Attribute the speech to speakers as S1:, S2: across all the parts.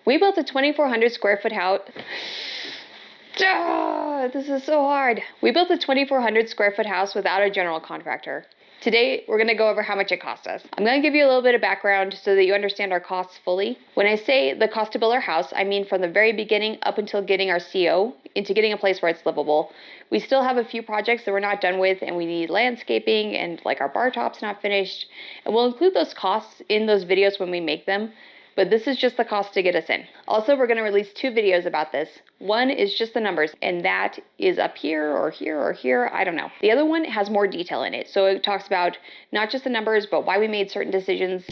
S1: We built a 2,400 square foot house. This is so hard. We built a 2,400 square foot house without a general contractor. Today, we're going to go over how much it cost us. I'm going to give you a little bit of background so that you understand our costs fully. When I say the cost to build our house, I mean from the very beginning up until getting our CO into getting a place where it's livable. We still have a few projects that we're not done with, and we need landscaping, and like our bar top's not finished. And we'll include those costs in those videos when we make them. But this is just the cost to get us in. Also, we're going to release 2 videos about this. One is just the numbers, and that is up here or here or here, I don't know. The other one has more detail in it, so it talks about not just the numbers, but why we made certain decisions.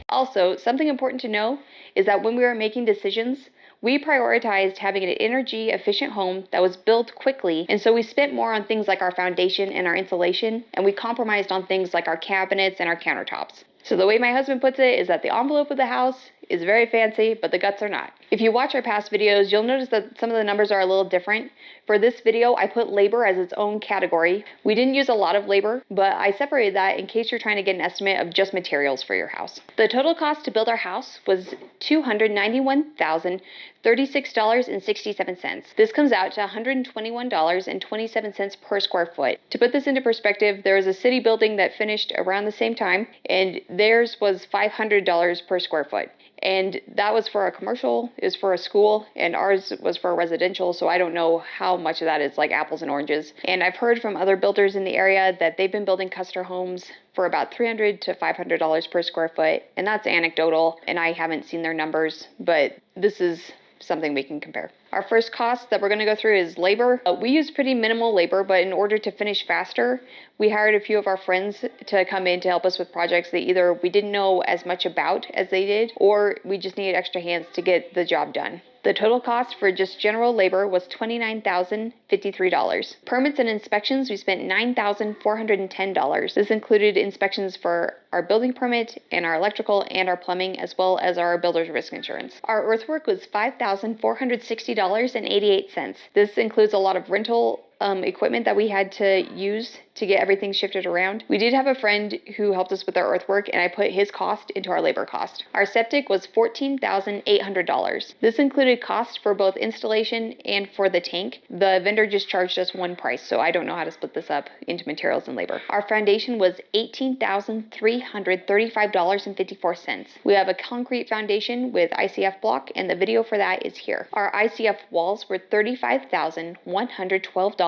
S1: Also, something important to know is that when we were making decisions, we prioritized having an energy efficient home that was built quickly, and so we spent more on things like our foundation and our insulation, and we compromised on things like our cabinets and our countertops. So the way my husband puts it is that the envelope of the house is very fancy, but the guts are not. If you watch our past videos, you'll notice that some of the numbers are a little different. For this video, I put labor as its own category. We didn't use a lot of labor, but I separated that in case you're trying to get an estimate of just materials for your house. The total cost to build our house was $291,036.67. This comes out to $121.27 per square foot. To put this into perspective, there was a city building that finished around the same time, and theirs was $500 per square foot. And that was for a commercial, is for a school, and ours was for a residential, so I don't know how much of that is like apples and oranges. And I've heard from other builders in the area that they've been building customer homes for about $300 to $500 per square foot, and that's anecdotal, and I haven't seen their numbers, but this is something we can compare. Our first cost that we're going to go through is labor. We use pretty minimal labor, but in order to finish faster, we hired a few of our friends to come in to help us with projects that either we didn't know as much about as they did, or we just needed extra hands to get the job done. The total cost for just general labor was $29,053. Permits and inspections, we spent $9,410. This included inspections for our building permit and our electrical and our plumbing, as well as our builder's risk insurance. Our earthwork was $5,460.88. This includes a lot of rental equipment that we had to use to get everything shifted around. We did have a friend who helped us with our earthwork, and I put his cost into our labor cost. Our septic was $14,800. This included cost for both installation and for the tank. The vendor just charged us one price, so I don't know how to split this up into materials and labor. Our foundation was $18,335.54. We have a concrete foundation with ICF block, and the video for that is here. Our ICF walls were $35,112.78.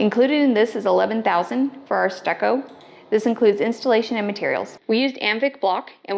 S1: Included in this is $11,000 for our stucco. This includes installation and materials. We used Amvic block, and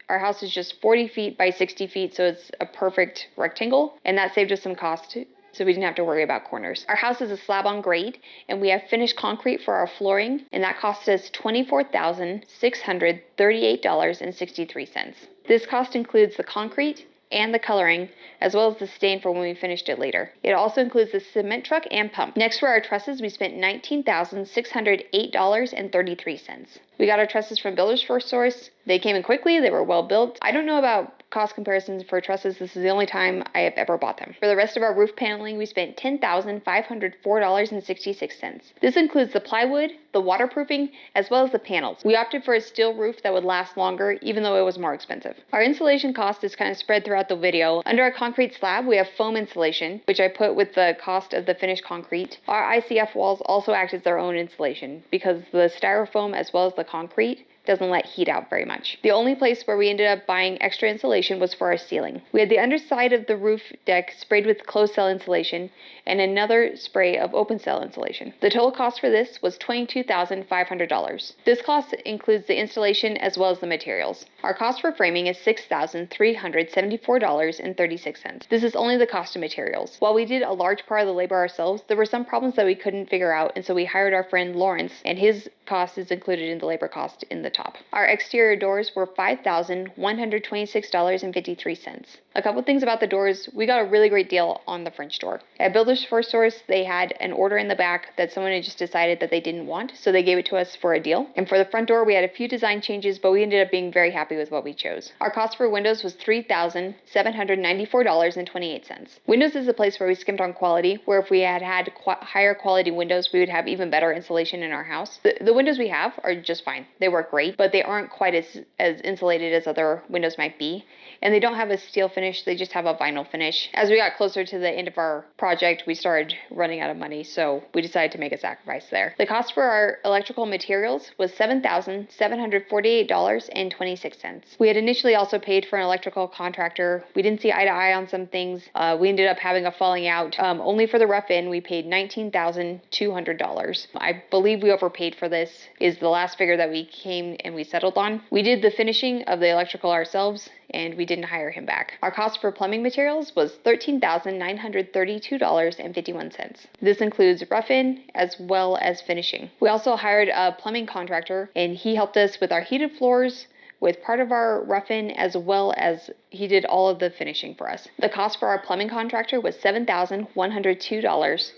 S1: our house is just 40 feet by 60 feet, so it's a perfect rectangle, and that saved us some cost, so we didn't have to worry about corners. Our house is a slab on grade, and we have finished concrete for our flooring, and that cost us $24,638.63. This cost includes the concrete and the coloring, as well as the stain for when we finished it later. It also includes the cement truck and pump. Next, for our trusses, we spent $19,608.33. We got our trusses from Builders First Source. They came in quickly, they were well built. I don't know about cost comparisons for trusses. This is the only time I have ever bought them. For the rest of our roof paneling, we spent $10,504.66. This includes the plywood, the waterproofing, as well as the panels. We opted for a steel roof that would last longer, even though it was more expensive. Our insulation cost is kind of spread throughout the video. Under our concrete slab, we have foam insulation, which I put with the cost of the finished concrete. Our ICF walls also act as their own insulation because the styrofoam as well as the concrete doesn't let heat out very much. The only place where we ended up buying extra insulation was for our ceiling. We had the underside of the roof deck sprayed with closed cell insulation and another spray of open cell insulation. The total cost for this was $22,500. This cost includes the installation as well as the materials. Our cost for framing is $6,374.36. This is only the cost of materials. While we did a large part of the labor ourselves, there were some problems that we couldn't figure out, and so we hired our friend Lawrence, and his cost is included in the labor cost in the top. Our exterior doors were $5,126.53. A couple things about the doors: we got a really great deal on the French door. At Builders First Source, they had an order in the back that someone had just decided that they didn't want, so they gave it to us for a deal. And for the front door, we had a few design changes, but we ended up being very happy with what we chose. Our cost for windows was $3,794.28. Windows is a place where we skimped on quality, where if we had higher quality windows, we would have even better insulation in our house. The windows we have are just fine. They work great, but they aren't quite as insulated as other windows might be. And they don't have a steel finish, they just have a vinyl finish. As we got closer to the end of our project, we started running out of money, so we decided to make a sacrifice there. The cost for our electrical materials was $7,748.26. We had initially also paid for an electrical contractor. We didn't see eye to eye on some things. We ended up having a falling out. Only for the rough-in, we paid $19,200. I believe we overpaid for this, is the last figure that we came and we settled on. We did the finishing of the electrical ourselves, and we didn't hire him back. Our cost for plumbing materials was $13,932.51. This includes rough-in as well as finishing. We also hired a plumbing contractor, and he helped us with our heated floors, with part of our rough-in, as well as he did all of the finishing for us. The cost for our plumbing contractor was $7,102.45.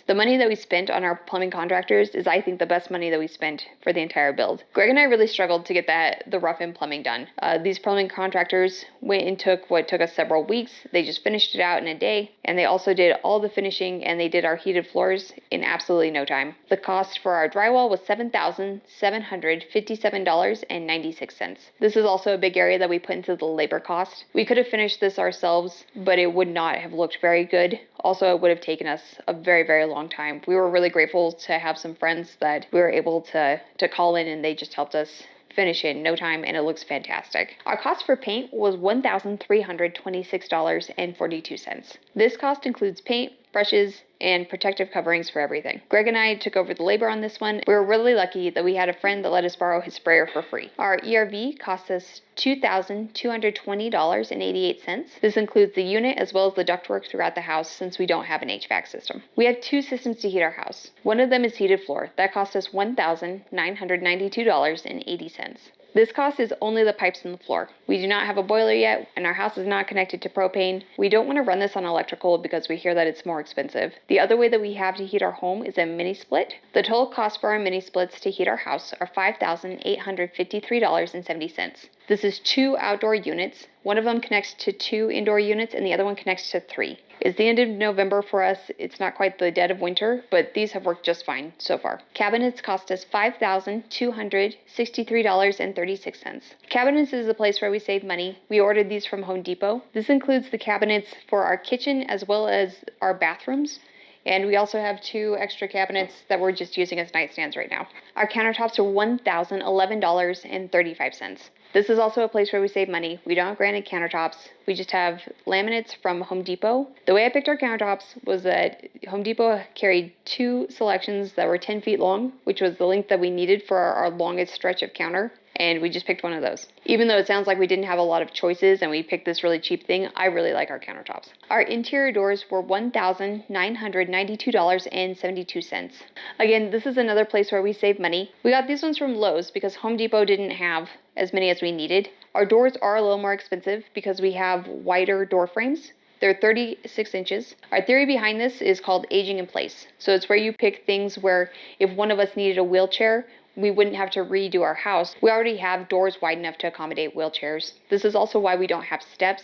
S1: The money that we spent on our plumbing contractors is, I think, the best money that we spent for the entire build. Greg and I really struggled to get the rough-in plumbing done. These plumbing contractors went and took what took us several weeks. They just finished it out in a day, and they also did all the finishing, and they did our heated floors in absolutely no time. The cost for our drywall was $7,757.96. This is also a big area that we put into the labor cost. We could have finished this ourselves, but it would not have looked very good. Also, it would have taken us a very, very long time. We were really grateful to have some friends that we were able to call in, and they just helped us finish it in no time, and it looks fantastic. Our cost for paint was $1,326.42. This cost includes paint, brushes, and protective coverings for everything. Greg and I took over the labor on this one. We were really lucky that we had a friend that let us borrow his sprayer for free. Our ERV cost us $2,220.88. This includes the unit as well as the ductwork throughout the house, since we don't have an HVAC system. We have two systems to heat our house. One of them is heated floor. That cost us $1,992.80. This cost is only the pipes in the floor. We do not have a boiler yet, and our house is not connected to propane. We don't want to run this on electrical because we hear that it's more expensive. The other way that we have to heat our home is a mini split. The total cost for our mini splits to heat our house are $5,853.70. This is 2 outdoor units. One of them connects to 2 indoor units, and the other one connects to 3. It's the end of November for us. It's not quite the dead of winter, but these have worked just fine so far. Cabinets cost us $5,263.36. Cabinets is a place where we save money. We ordered these from Home Depot. This includes the cabinets for our kitchen as well as our bathrooms. And we also have 2 extra cabinets that we're just using as nightstands right now. Our countertops are $1,011.35. This is also a place where we save money. We don't have granite countertops. We just have laminates from Home Depot. The way I picked our countertops was that Home Depot carried 2 selections that were 10 feet long, which was the length that we needed for our longest stretch of counter. And we just picked one of those. Even though it sounds like we didn't have a lot of choices and we picked this really cheap thing, I really like our countertops. Our interior doors were $1,992.72. Again, this is another place where we save money. We got these ones from Lowe's because Home Depot didn't have as many as we needed. Our doors are a little more expensive because we have wider door frames. They're 36 inches. Our theory behind this is called aging in place. So it's where you pick things where if one of us needed a wheelchair, we wouldn't have to redo our house. We already have doors wide enough to accommodate wheelchairs. This is also why we don't have steps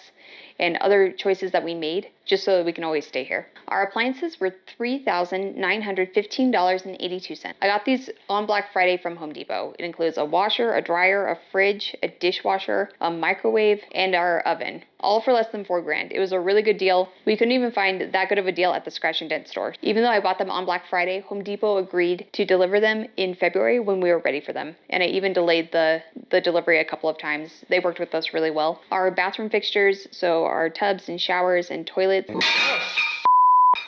S1: and other choices that we made, just so that we can always stay here. Our appliances were $3,915.82. I got these on Black Friday from Home Depot. It includes a washer, a dryer, a fridge, a dishwasher, a microwave, and our oven, all for less than $4,000. It was a really good deal. We couldn't even find that good of a deal at the Scratch and Dent store. Even though I bought them on Black Friday, Home Depot agreed to deliver them in February when we were ready for them. And I even delayed the delivery a couple of times. They worked with us really well. Our bathroom fixtures, so our tubs and showers and toilets,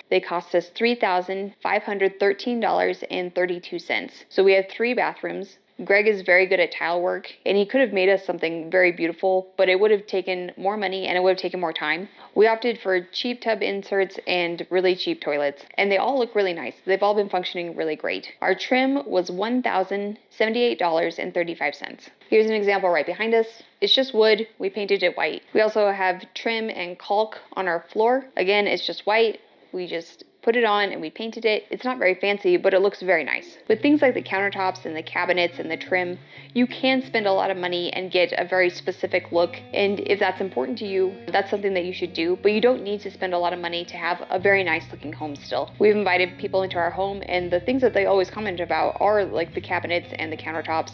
S1: they cost us $3,513.32. So we have 3 bathrooms. Greg is very good at tile work, and he could have made us something very beautiful, but it would have taken more money and it would have taken more time. We opted for cheap tub inserts and really cheap toilets, and they all look really nice. They've all been functioning really great. Our trim was $1,078.35. Here's an example right behind us. It's just wood. We painted it white. We also have trim and caulk on our floor. Again, it's just white. We just put it on and we painted it. It's not very fancy, but it looks very nice. With things like the countertops and the cabinets and the trim, you can spend a lot of money and get a very specific look. And if that's important to you, that's something that you should do, but you don't need to spend a lot of money to have a very nice looking home still. We've invited people into our home, and the things that they always comment about are like the cabinets and the countertops,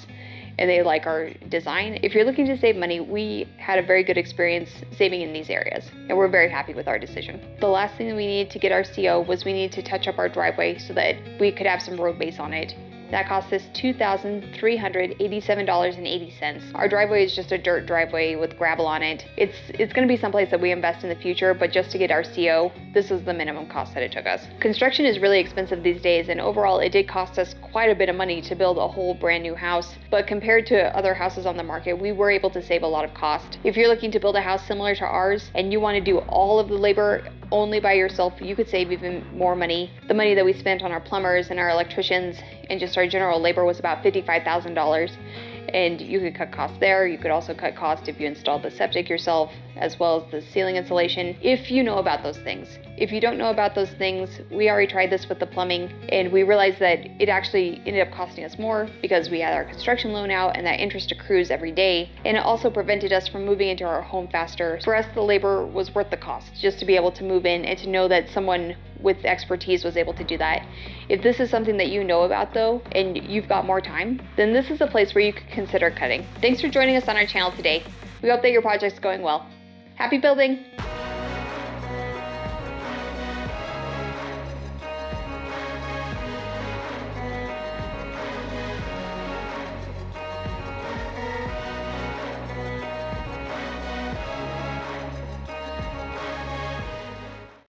S1: and they like our design. If you're looking to save money, we had a very good experience saving in these areas, and we're very happy with our decision. The last thing that we needed to get our CO was we needed to touch up our driveway so that we could have some road base on it. That cost us $2,387.80. Our driveway is just a dirt driveway with gravel on it. It's going to be someplace that we invest in the future, but just to get our CO, this was the minimum cost that it took us. Construction is really expensive these days, and overall it did cost us quite a bit of money to build a whole brand new house, but compared to other houses on the market, we were able to save a lot of cost. If you're looking to build a house similar to ours and you want to do all of the labor only by yourself, you could save even more money. The money that we spent on our plumbers and our electricians and just our general labor was about $55,000, and you could cut costs there. You could also cut costs if you installed the septic yourself, as well as the ceiling insulation, if you know about those things. If you don't know about those things, we already tried this with the plumbing, and we realized that it actually ended up costing us more because we had our construction loan out and that interest accrues every day, and it also prevented us from moving into our home faster. For us, the labor was worth the cost just to be able to move in and to know that someone with expertise was able to do that. If this is something that you know about though, and you've got more time, then this is a place where you could consider cutting. Thanks for joining us on our channel today. We hope that your project's going well. Happy building!